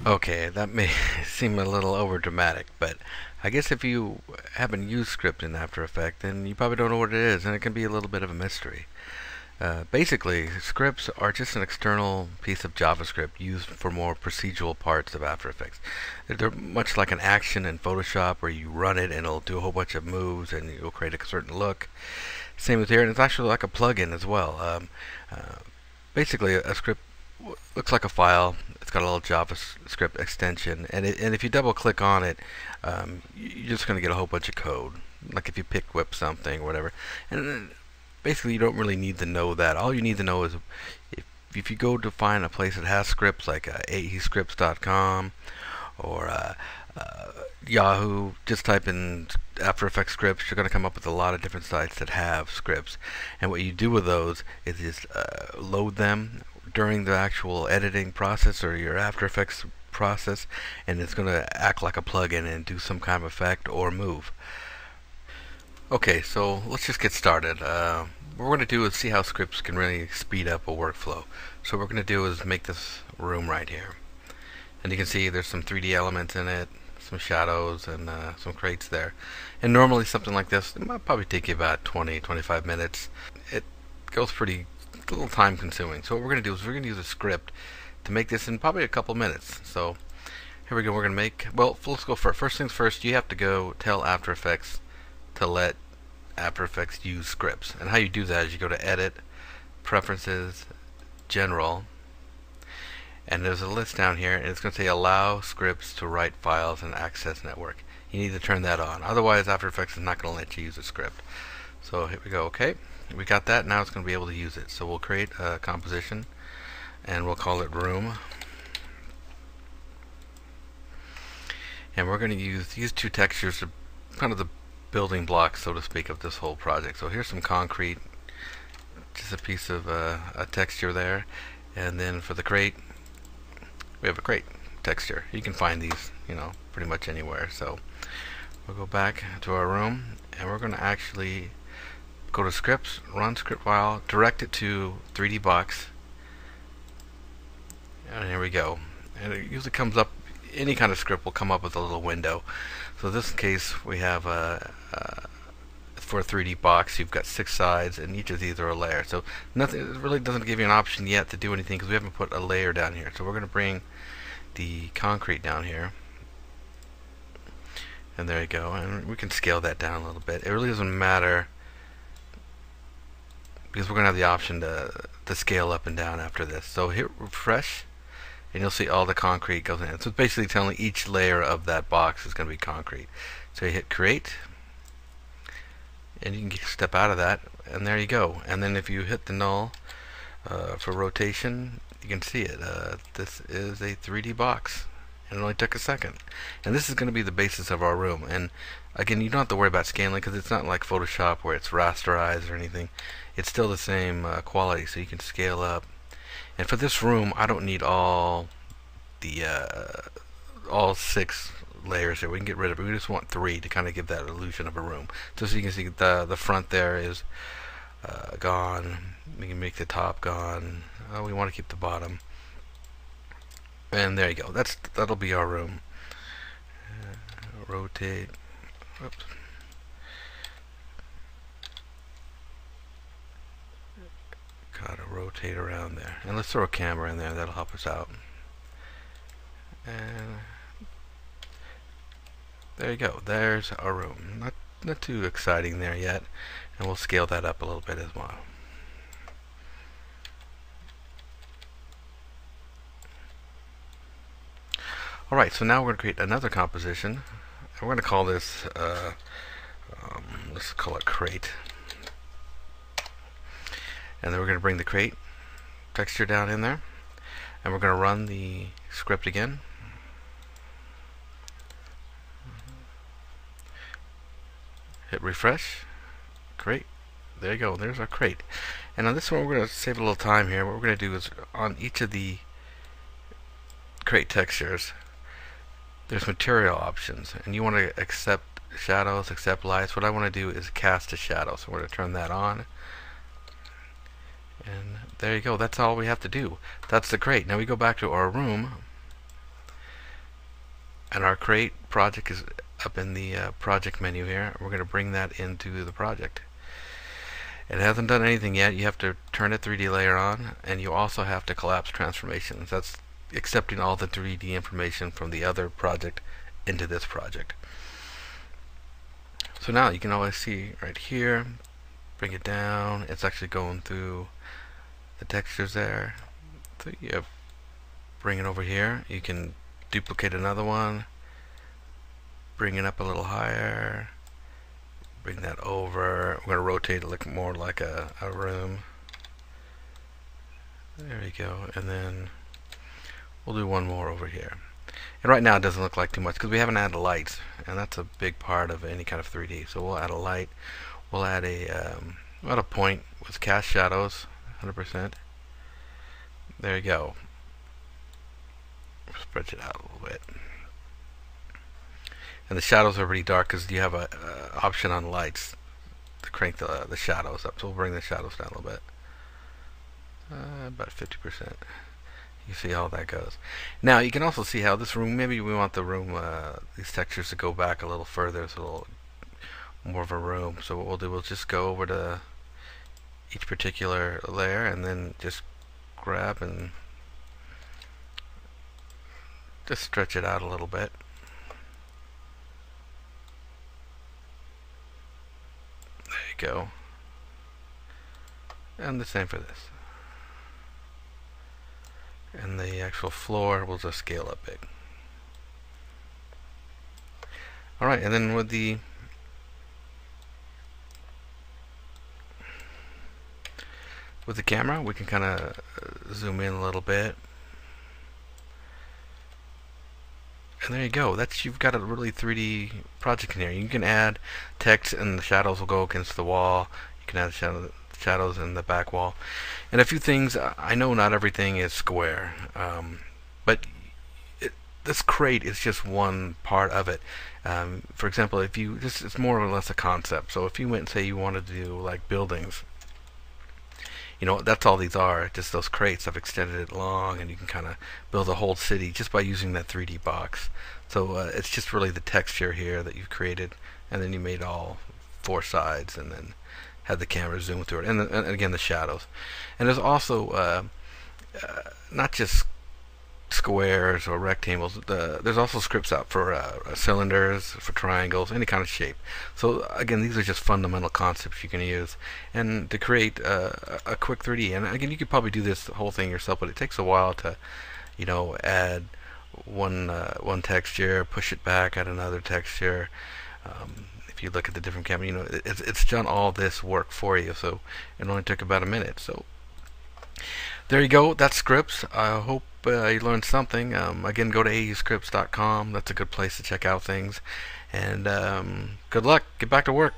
Okay, that may seem a little over dramatic, but I guess if you haven't used script in After Effects, then you probably don't know what it is, and it can be a little bit of a mystery. Basically, scripts are just an external piece of JavaScript used for more procedural parts of After Effects. They're much like an action in Photoshop where you run it and it'll do a whole bunch of moves and you'll create a certain look. Same with here, and it's actually like a plugin as well. Basically, a script looks like a file. It's got a little JavaScript extension, and if you double click on it, you're just going to get a whole bunch of code. Like if you pick whip something or whatever, and then basically you don't really need to know that. All you need to know is if you go to find a place that has scripts like aescripts.com or Yahoo, just type in After Effects scripts. You're going to come up with a lot of different sites that have scripts, and what you do with those is just load them during the actual editing process or your After Effects process, and it's going to act like a plugin and do some kind of effect or move. Okay, so let's just get started. What we're going to do is see how scripts can really speed up a workflow. So what we're going to do is make this room right here. And you can see there's some 3D elements in it, some shadows, and some crates there. And normally something like this, it might probably take you about 20-25 minutes. It goes pretty a little time consuming. So what we're going to do is we're going to use a script to make this in probably a couple minutes. So here we go. We're going to make, well, let's go first. First things first, you have to go tell After Effects to let After Effects use scripts. And how you do that is you go to Edit, Preferences, General, and there's a list down here, and it's going to say Allow Scripts to Write Files and Access Network. You need to turn that on. Otherwise, After Effects is not going to let you use a script. So here we go. Okay, we got that. Now it's going to be able to use it. So we'll create a composition, and we'll call it Room. And we're going to use these two textures to kind of the building blocks, so to speak, of this whole project. So here's some concrete, just a piece of a texture there, and then for the crate, we have a crate texture. You can find these, pretty much anywhere. So we'll go back to our room, and we're going to actually go to scripts, run script file, direct it to 3D box, and here we go. And it usually comes up, any kind of script will come up with a little window. So in this case, we have for a 3D box, you've got 6 sides, and each of these are a layer. So nothing, it really doesn't give you an option yet to do anything because we haven't put a layer down here. So we're going to bring the concrete down here, and there you go. And we can scale that down a little bit. It really doesn't matter because we're going to have the option to scale up and down after this. So hit refresh, and you'll see all the concrete goes in. So it's basically telling each layer of that box is going to be concrete. So you hit create, and you can step out of that, and there you go. And then if you hit the null for rotation, you can see it. This is a 3D box, and it only took a second. And this is going to be the basis of our room. And again, you don't have to worry about scaling because it's not like Photoshop where it's rasterized or anything. It's still the same quality, so you can scale up. And for this room, I don't need all 6 layers here. We can get rid of it. We just want 3 to kind of give that illusion of a room. So you can see the front there is gone. We can make the top gone. We want to keep the bottom. And there you go. That'll be our room. Rotate. Oops. Gotta rotate around there. And let's throw a camera in there. That'll help us out. And there you go. There's our room. Not too exciting there yet. And we'll scale that up a little bit as well. Alright, so now we're going to create another composition. And we're going to call this, let's call it crate. And then we're going to bring the crate texture down in there. And we're going to run the script again. Hit refresh. Crate. There you go. There's our crate. And on this one, we're going to save a little time here. What we're going to do is on each of the crate textures, there's material options, and you want to accept shadows, accept lights. What I want to do is cast a shadow, so we're going to turn that on. And there you go. That's all we have to do. That's the crate. Now we go back to our room, and our crate project is up in the project menu here. We're going to bring that into the project. It hasn't done anything yet. You have to turn a 3D layer on, and you also have to collapse transformations. That's accepting all the 3D information from the other project into this project. So now you can always see right here, bring it down. It's actually going through the textures there. So you bring it over here. You can duplicate another one, bring it up a little higher, bring that over. We're going to rotate it, look more like a room. There we go. And then we'll do one more over here. And right now it doesn't look like too much because we haven't added lights, and that's a big part of any kind of 3D. So we'll add a light. We'll add a point with cast shadows, 100%. There you go. Spread it out a little bit. And the shadows are pretty dark because you have a option on lights to crank the shadows up. So we'll bring the shadows down a little bit, about 50%. You see how that goes. Now you can also see how this room, maybe we want the room, these textures to go back a little further. It's a little more of a room. So what we'll do, we'll just go over to each particular layer and then just grab and just stretch it out a little bit. There you go. And the same for this. And the actual floor will just scale up big. Alright, and then with the camera, we can kind of zoom in a little bit. And there you go. You've got a really 3D project in here. You can add text and the shadows will go against the wall. You can add shadows in the back wall. And a few things, I know not everything is square, but this crate is just one part of it. For example, it's more or less a concept. So if you went and say you wanted to do like buildings, that's all these are, just those crates. I've extended it long, and you can kind of build a whole city just by using that 3D box. So it's just really the texture here that you've created, and then you made all 4 sides, and then had the camera zoom through it, and again the shadows. And there's also not just squares or rectangles. There's also scripts out for cylinders, for triangles, any kind of shape. So again, these are just fundamental concepts you can use and to create a quick 3D. And again, you could probably do this whole thing yourself, but it takes a while to add one texture, push it back, add another texture. If you look at the different camera, it's done all this work for you. So it only took about a minute. So there you go. That's scripts. I hope you learned something. Again, go to auscripts.com. That's a good place to check out things. And good luck. Get back to work.